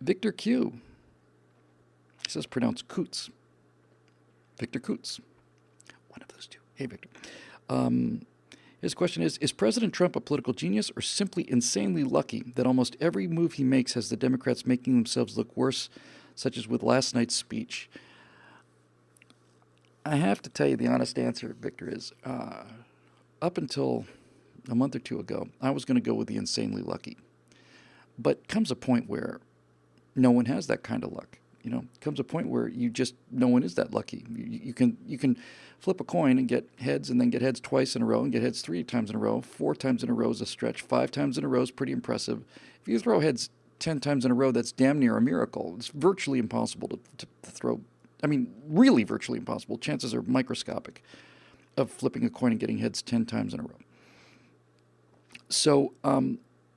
Victor Q. He says pronounced Coots. Victor Coots. One of those two. Hey, Victor. His question is President Trump a political genius or simply insanely lucky that almost every move he makes has the Democrats making themselves look worse, such as with last night's speech? I have to tell you the honest answer, Victor, is up until a month or two ago, I was going to go with the insanely lucky. But comes a point where no one has that kind of luck. You know, comes a point where no one is that lucky. You can flip a coin and get heads, and then get heads twice in a row, and get heads 3 times in a row. 4 times in a row is a stretch. 5 times in a row is pretty impressive. If you throw heads 10 times in a row, that's damn near a miracle. It's virtually impossible to throw. I mean, really virtually impossible. Chances are microscopic of flipping a coin and getting heads 10 times in a row. So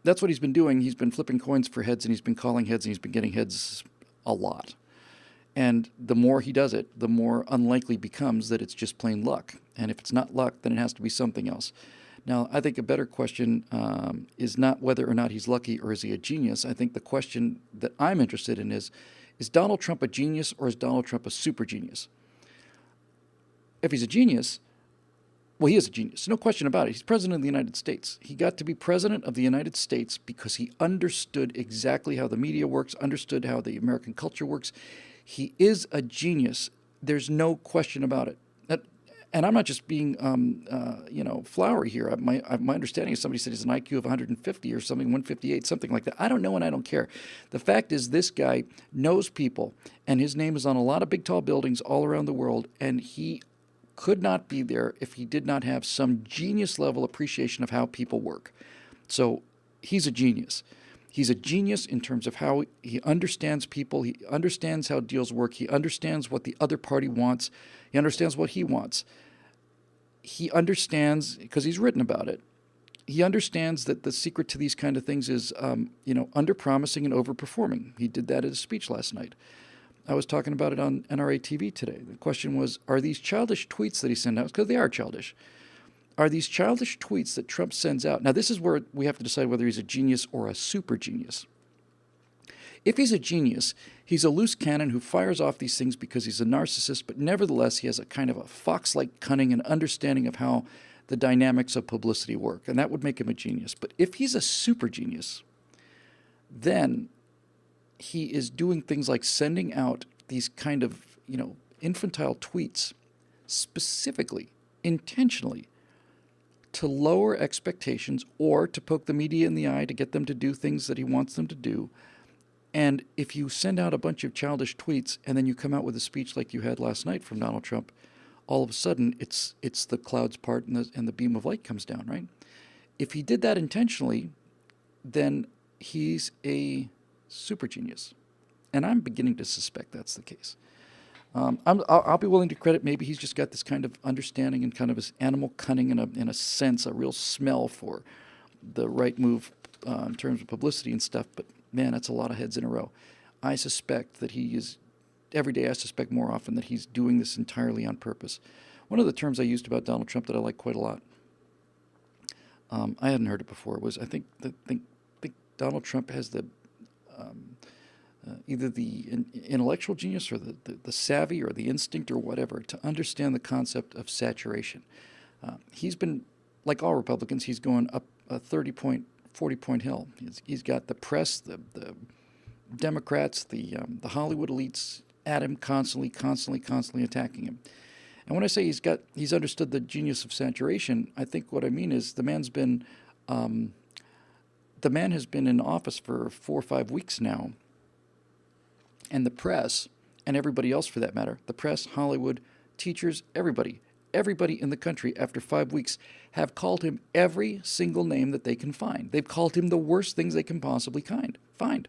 that's what he's been doing. He's been flipping coins for heads, and he's been calling heads, and he's been getting heads a lot. And the more he does it, the more unlikely becomes that it's just plain luck. And if it's not luck, then it has to be something else. Now, I think a better question is not whether or not he's lucky or is he a genius. I think the question that I'm interested in is Donald Trump a genius or is Donald Trump a super genius? If he's a genius, well, he is a genius. No question about it. He's president of the United States. He got to be president of the United States because he understood exactly how the media works, understood how the American culture works. He is a genius. There's no question about it. And I'm not just being, flowery here. My understanding is somebody said he's an IQ of 150 or something, 158, something like that. I don't know, and I don't care. The fact is, this guy knows people, and his name is on a lot of big, tall buildings all around the world, and he could not be there if he did not have some genius-level appreciation of how people work. So he's a genius. He's a genius in terms of how he understands people. He understands how deals work. He understands what the other party wants. He understands what he wants. He understands, because he's written about it, he understands that the secret to these kind of things is, under-promising and over-performing. He did that at his speech last night. I was talking about it on NRA TV today. The question was, are these childish tweets that he sent out, because they are childish, are these childish tweets that Trump sends out? Now, this is where we have to decide whether he's a genius or a super genius. If he's a genius, he's a loose cannon who fires off these things because he's a narcissist, but nevertheless, he has a kind of a fox-like cunning and understanding of how the dynamics of publicity work, and that would make him a genius. But if he's a super genius, then he is doing things like sending out these kind of, infantile tweets specifically, intentionally, to lower expectations or to poke the media in the eye to get them to do things that he wants them to do. And if you send out a bunch of childish tweets and then you come out with a speech like you had last night from Donald Trump, all of a sudden it's the clouds part and the beam of light comes down, right? If he did that intentionally, then he's a super genius. And I'm beginning to suspect that's the case. I'll be willing to credit maybe he's just got this kind of understanding and kind of his animal cunning in a sense, a real smell for the right move in terms of publicity and stuff. But man, that's a lot of heads in a row. I suspect that he is, every day I suspect more often that he's doing this entirely on purpose. One of the terms I used about Donald Trump that I like quite a lot, I hadn't heard it before, was I think Donald Trump has the either the intellectual genius or the savvy or the instinct or whatever to understand the concept of saturation. He's been, like all Republicans, he's going up a 30-point, 40-point hill. He's got the press, the Democrats, the Hollywood elites at him constantly attacking him. And when I say he's understood the genius of saturation, I think what I mean is the man has been in office for 4 or 5 weeks now. And the press, and everybody else for that matter, the press, Hollywood, teachers, everybody in the country after 5 weeks have called him every single name that they can find. They've called him the worst things they can possibly find.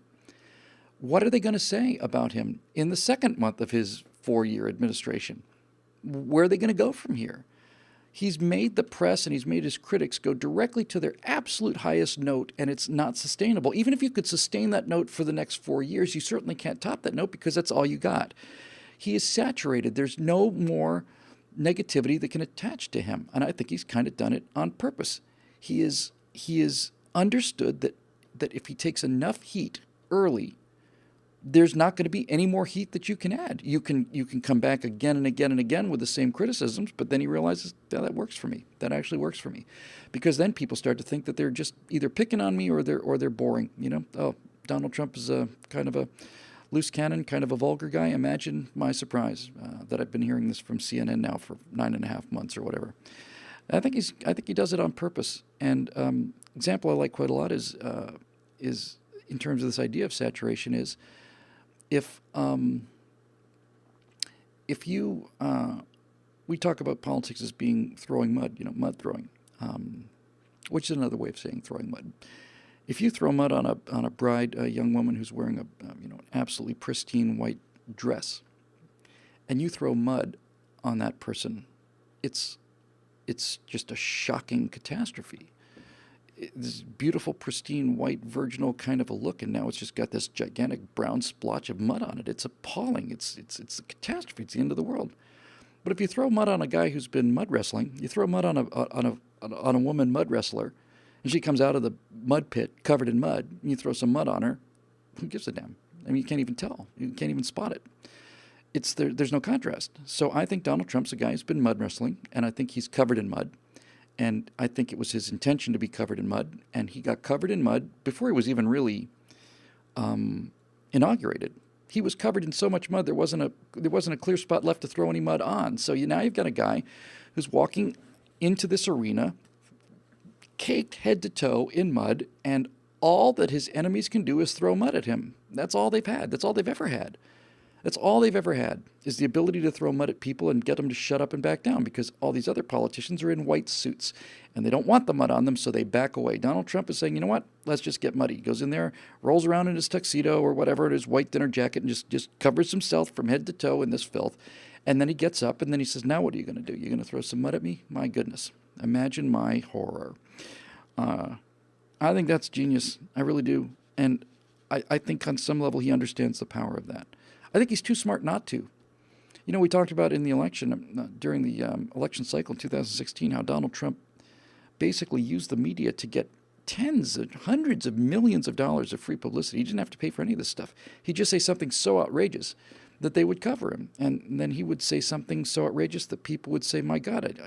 What are they going to say about him in the second month of his 4-year administration? Where are they going to go from here? He's made the press and he's made his critics go directly to their absolute highest note, and it's not sustainable. Even if you could sustain that note for the next 4 years, you certainly can't top that note because that's all you got. He is saturated. There's no more negativity that can attach to him, and I think he's kind of done it on purpose. He is understood that if he takes enough heat early, there's not going to be any more heat that you can add. You can come back again and again and again with the same criticisms, but then he realizes that works for me. That actually works for me, because then people start to think that they're just either picking on me or they're boring. Oh, Donald Trump is a kind of a loose cannon, kind of a vulgar guy. Imagine my surprise that I've been hearing this from CNN now for 9.5 months or whatever. I think he does it on purpose. And example I like quite a lot is in terms of this idea of saturation is if you we talk about politics as being throwing mud, mud throwing, which is another way of saying throwing mud. If you throw mud on a bride, a young woman who's wearing an absolutely pristine white dress, and you throw mud on that person, it's just a shocking catastrophe. This beautiful, pristine, white, virginal kind of a look, and now it's just got this gigantic brown splotch of mud on it. It's appalling. It's a catastrophe. It's the end of the world. But if you throw mud on a guy who's been mud wrestling, you throw mud on a woman mud wrestler, and she comes out of the mud pit covered in mud, and you throw some mud on her, who gives a damn? I mean, you can't even tell. You can't even spot it. There's no contrast. So I think Donald Trump's a guy who's been mud wrestling, and I think he's covered in mud. And I think it was his intention to be covered in mud, and he got covered in mud before he was even really inaugurated. He was covered in so much mud there wasn't a clear spot left to throw any mud on. So now you've got a guy who's walking into this arena, caked head to toe in mud, and all that his enemies can do is throw mud at him. That's all they've had. That's all they've ever had. That's all they've ever had, is the ability to throw mud at people and get them to shut up and back down, because all these other politicians are in white suits and they don't want the mud on them, so they back away. Donald Trump is saying, you know what, let's just get muddy. He goes in there, rolls around in his tuxedo or whatever, in his white dinner jacket, and just covers himself from head to toe in this filth. And then he gets up and then he says, now what are you going to do? You're going to throw some mud at me? My goodness. Imagine my horror. I think that's genius. I really do. And I think on some level he understands the power of that. I think he's too smart not to. We talked about in the election, during the election cycle in 2016, how Donald Trump basically used the media to get tens and hundreds of millions of dollars of free publicity. He didn't have to pay for any of this stuff. He'd just say something so outrageous that they would cover him. And then he would say something so outrageous that people would say, my God,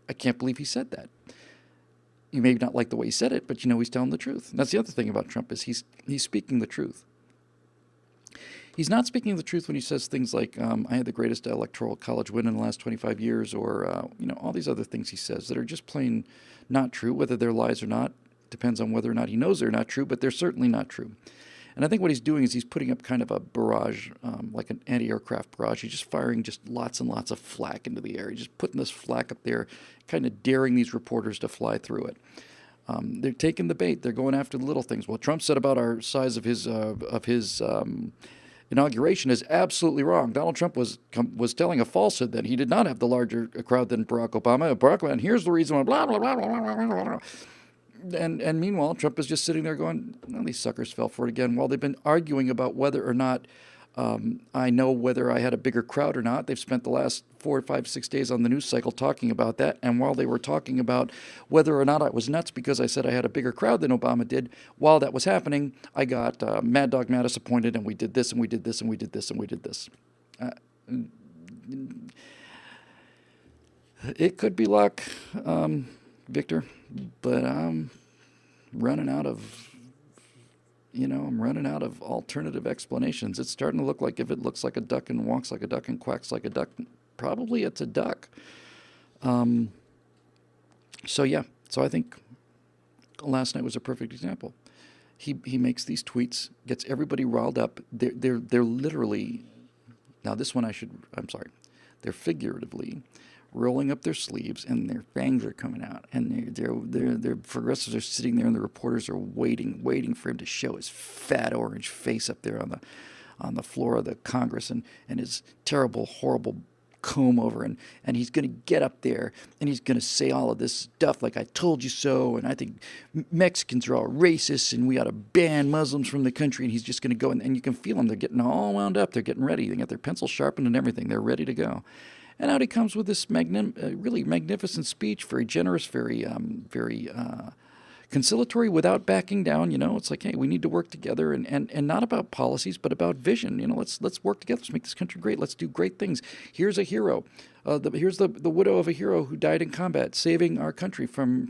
I can't believe he said that. You may not like the way he said it, but he's telling the truth. And that's the other thing about Trump, is he's speaking the truth. He's not speaking the truth when he says things like, I had the greatest electoral college win in the last 25 years, or, all these other things he says that are just plain not true. Whether they're lies or not depends on whether or not he knows they're not true, but they're certainly not true. And I think what he's doing is he's putting up kind of a barrage, like an anti-aircraft barrage. He's just firing just lots and lots of flak into the air. He's just putting this flak up there, kind of daring these reporters to fly through it. They're taking the bait. They're going after the little things. What Trump said about our size of his inauguration is absolutely wrong. Donald Trump was telling a falsehood that he did not have the larger crowd than Barack Obama. And here's the reason why, blah, blah, blah, blah, blah, blah, blah. And meanwhile, Trump is just sitting there going, well, these suckers fell for it again. While they've been arguing about whether or not I know whether I had a bigger crowd or not. They've spent the last 4, 5, 6 days on the news cycle talking about that. And while they were talking about whether or not I was nuts because I said I had a bigger crowd than Obama did, while that was happening, I got Mad Dog Mattis appointed, and we did this, and we did this, and we did this, and we did this. It could be luck, Victor, but I'm running out of... I'm running out of alternative explanations. It's starting to look like if it looks like a duck and walks like a duck and quacks like a duck, probably it's a duck. So I think last night was a perfect example. He makes these tweets, gets everybody riled up. They're literally, now this one they're figuratively rolling up their sleeves, and their fangs are coming out, and their progressives are sitting there, and the reporters are waiting for him to show his fat orange face up there on the floor of the Congress, and his terrible, horrible comb over, and he's going to get up there, and he's going to say all of this stuff like, I told you so, and I think Mexicans are all racist, and we ought to ban Muslims from the country, and he's just going to go, and you can feel them. They're getting all wound up. They're getting ready. They got their pencils sharpened and everything. They're ready to go. And out he comes with this really magnificent speech, very generous, very conciliatory without backing down. It's like, hey, we need to work together, and not about policies, but about vision. Let's work together. Let's make this country great. Let's do great things. Here's a hero. Here's the widow of a hero who died in combat, saving our country from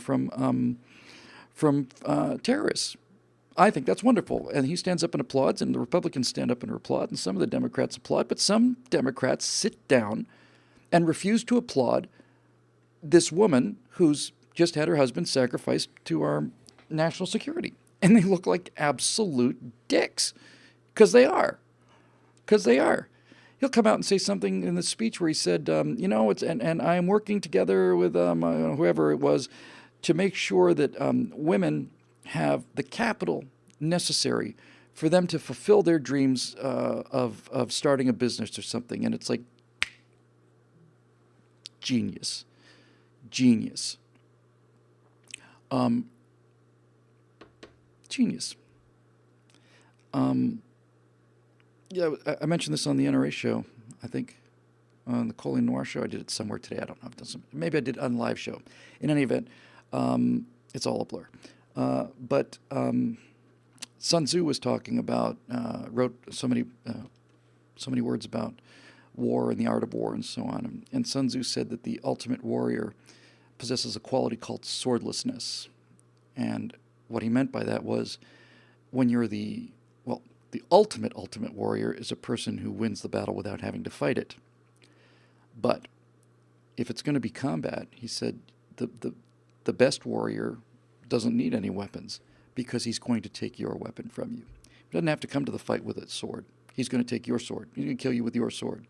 terrorists. I think that's wonderful. And he stands up and applauds, and the Republicans stand up and applaud, and some of the Democrats applaud, but some Democrats sit down and refuse to applaud this woman who's just had her husband sacrificed to our national security. And they look like absolute dicks, because they are. He'll come out and say something in the speech where he said, and I am working together with whoever it was to make sure that women have the capital necessary for them to fulfill their dreams of starting a business or something. And it's like, genius. Genius. Yeah, I mentioned this on the NRA show, I think, on the Colleen Noir show. I did it somewhere today. I don't know. Maybe I did it on a live show. In any event, it's all a blur. But Sun Tzu was talking about, wrote so many words about war and the art of war and so on. And Sun Tzu said that the ultimate warrior possesses a quality called swordlessness. And what he meant by that was, when you're the ultimate warrior is a person who wins the battle without having to fight it. But if it's going to be combat, he said, the best warrior doesn't need any weapons, because he's going to take your weapon from you. He doesn't have to come to the fight with a sword. He's going to take your sword. He's going to kill you with your sword.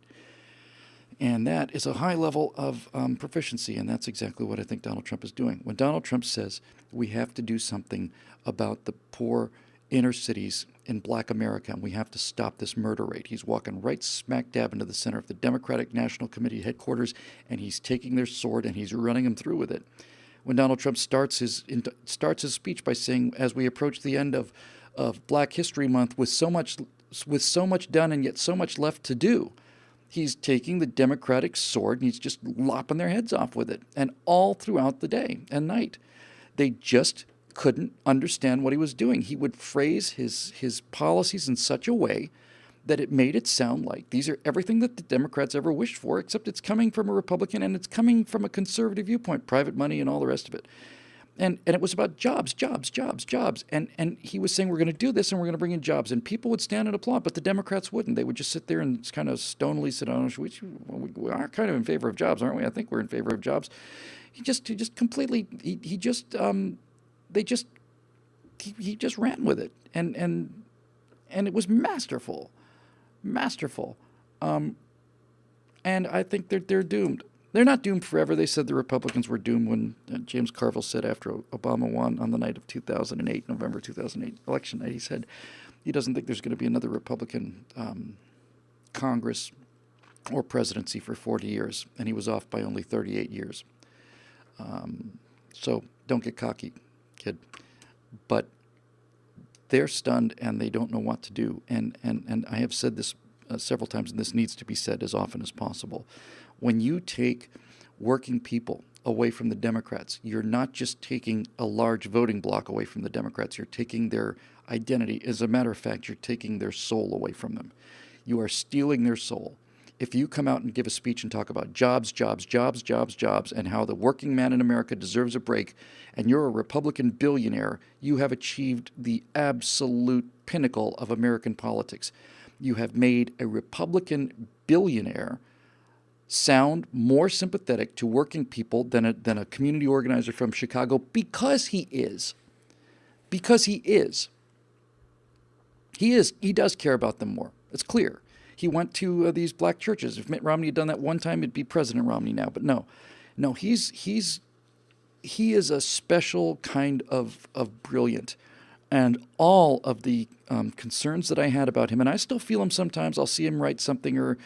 And that is a high level of proficiency, and that's exactly what I think Donald Trump is doing. When Donald Trump says we have to do something about the poor inner cities in black America, and we have to stop this murder rate, he's walking right smack dab into the center of the Democratic National Committee headquarters, and he's taking their sword and he's running them through with it. When Donald Trump starts his speech by saying, as we approach the end of Black History Month with so much done and yet so much left to do, he's taking the Democratic sword and he's just lopping their heads off with it. And all throughout the day and night, they just couldn't understand what he was doing. He would phrase his policies in such a way that it made it sound like these are everything that the Democrats ever wished for, except it's coming from a Republican and it's coming from a conservative viewpoint, private money and all the rest of it. And it was about jobs. And he was saying, we're going to do this and we're going to bring in jobs. And people would stand and applaud, but the Democrats wouldn't. They would just sit there and kind of stonily sit down. We are kind of in favor of jobs, aren't we? I think we're in favor of jobs. He just ran with it. And it was masterful. And I think they're doomed. They're not doomed forever. They said the Republicans were doomed when James Carville said after Obama won on the night of 2008, November 2008 election night, he said he doesn't think there's going to be another Republican Congress or presidency for 40 years, and he was off by only 38 years. So don't get cocky, kid. But they're stunned and they don't know what to do. And I have said this several times, and this needs to be said as often as possible. When you take working people away from the Democrats, you're not just taking a large voting bloc away from the Democrats. You're taking their identity. As a matter of fact, you're taking their soul away from them. You are stealing their soul. If you come out and give a speech and talk about jobs, and how the working man in America deserves a break, and you're a Republican billionaire, you have achieved the absolute pinnacle of American politics. You have made a Republican billionaire sound more sympathetic to working people than a community organizer from Chicago, because he is. He does care about them more. It's clear. He went to these black churches. If Mitt Romney had done that one time, it'd be President Romney now. But no, he is a special kind of brilliant. And all of the concerns that I had about him, and I still feel him sometimes. I'll see him write something or,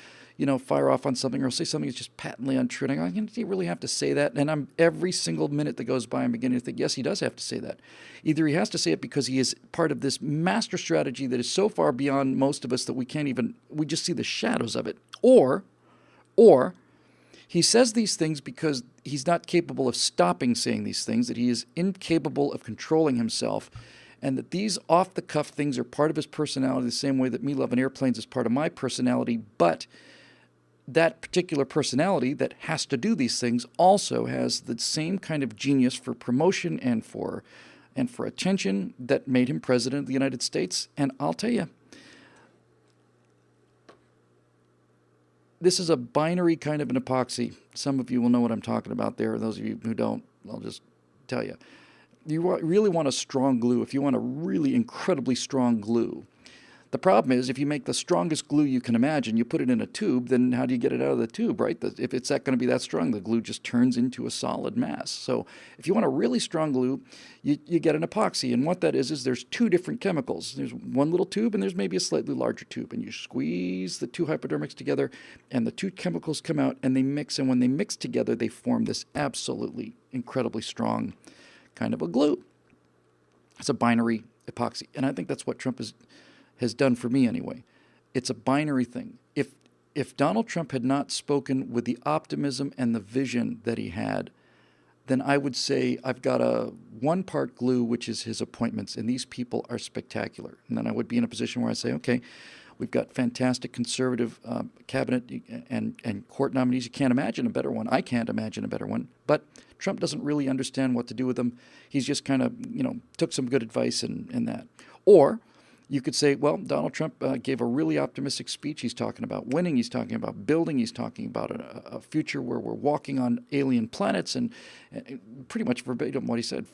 fire off on something, or say something that's just patently untrue. And I go, do you really have to say that? And every single minute that goes by, I'm beginning to think, yes, he does have to say that. Either he has to say it because he is part of this master strategy that is so far beyond most of us that we just see the shadows of it. Or He says these things because he's not capable of stopping saying these things, that he is incapable of controlling himself, and that these off-the-cuff things are part of his personality the same way that me loving airplanes is part of my personality, but that particular personality that has to do these things also has the same kind of genius for promotion and for attention that made him president of the United States. And I'll tell you, this is a binary kind of an epoxy. Some of you will know what I'm talking about there. Those of you who don't, I'll just tell you. You really want a strong glue. If you want a really incredibly strong glue, the problem is if you make the strongest glue you can imagine, you put it in a tube, then how do you get it out of the tube, right? If it's not going to be that strong, the glue just turns into a solid mass. So if you want a really strong glue, you get an epoxy. And what that is there's two different chemicals. There's one little tube and there's maybe a slightly larger tube. And you squeeze the two hypodermics together and the two chemicals come out and they mix. And when they mix together, they form this absolutely incredibly strong kind of a glue. It's a binary epoxy. And I think that's what Trump has done for me anyway. It's a binary thing. If Donald Trump had not spoken with the optimism and the vision that he had, then I would say I've got a one-part glue, which is his appointments, and these people are spectacular. And then I would be in a position where I say, okay, we've got fantastic conservative cabinet and court nominees. You can't imagine a better one. I can't imagine a better one. But Trump doesn't really understand what to do with them. He's just kind of, took some good advice in that. Or you could say, well, Donald Trump gave a really optimistic speech. He's talking about winning. He's talking about building. He's talking about a future where we're walking on alien planets and pretty much verbatim what he said,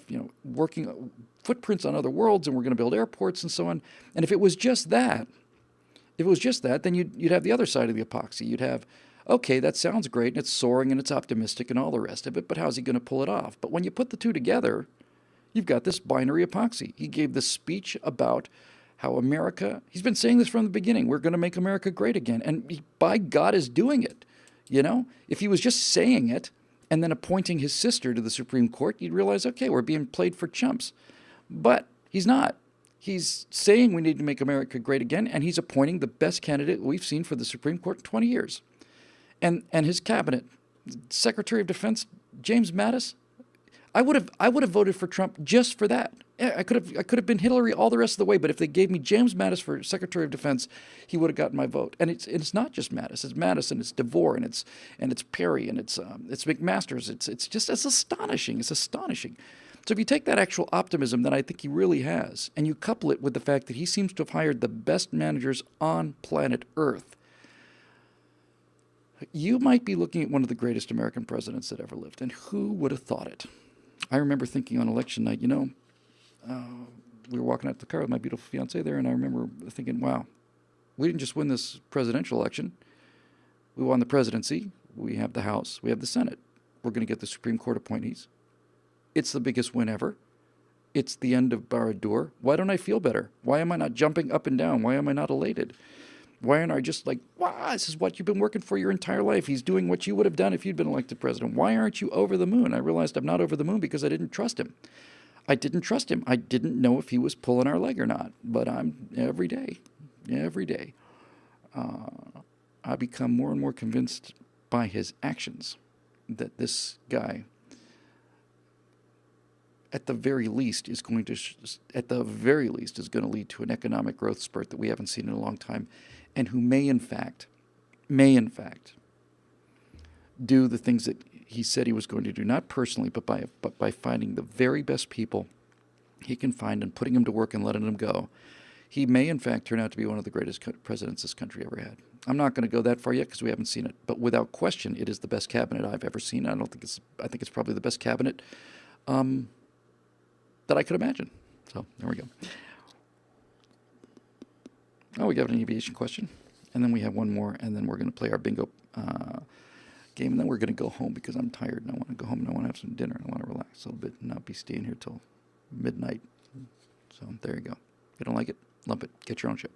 working footprints on other worlds, and we're going to build airports and so on. And if it was just that, then you'd have the other side of the epoxy. You'd have, okay, that sounds great, and it's soaring, and it's optimistic, and all the rest of it, but how's he going to pull it off? But when you put the two together, you've got this binary epoxy. He gave this speech about how America, he's been saying this from the beginning, we're going to make America great again. And he, by God, is doing it. If he was just saying it and then appointing his sister to the Supreme Court, you'd realize, okay, we're being played for chumps. But he's not. He's saying we need to make America great again, and he's appointing the best candidate we've seen for the Supreme Court in 20 years. And his cabinet, Secretary of Defense James Mattis, I would have voted for Trump just for that. Yeah, I could have been Hillary all the rest of the way, but if they gave me James Mattis for Secretary of Defense, he would have gotten my vote. And it's not just Mattis; it's Mattis and it's DeVore and it's Perry and it's McMaster's. It's astonishing. It's astonishing. So if you take that actual optimism that I think he really has, and you couple it with the fact that he seems to have hired the best managers on planet Earth, you might be looking at one of the greatest American presidents that ever lived. And who would have thought it? I remember thinking on election night, we were walking out the car with my beautiful fiancée there, and I remember thinking, wow, we didn't just win this presidential election. We won the presidency. We have the House. We have the Senate. We're going to get the Supreme Court appointees. It's the biggest win ever. It's the end of Barad-dûr. Why don't I feel better? Why am I not jumping up and down? Why am I not elated? Why aren't I just like, wow, this is what you've been working for your entire life. He's doing what you would have done if you'd been elected president. Why aren't you over the moon? I realized I'm not over the moon because I didn't trust him. I didn't trust him. I didn't know if he was pulling our leg or not. But I'm every day, I become more and more convinced by his actions that this guy, at the very least, is going to lead to an economic growth spurt that we haven't seen in a long time, and who may in fact, do the things that he said he was going to do, not personally, but by finding the very best people he can find and putting them to work and letting them go. He may in fact turn out to be one of the greatest presidents this country ever had. I'm not going to go that far yet because we haven't seen it, but without question, it is the best cabinet I've ever seen. I think it's probably the best cabinet that I could imagine. So there we go. Oh, we got an aviation question, and then we have one more, and then we're going to play our bingo game, and then we're going to go home because I'm tired and I want to go home and I want to have some dinner and I want to relax a little bit and not be staying here till midnight. So there you go. If you don't like it, lump it. Get your own show.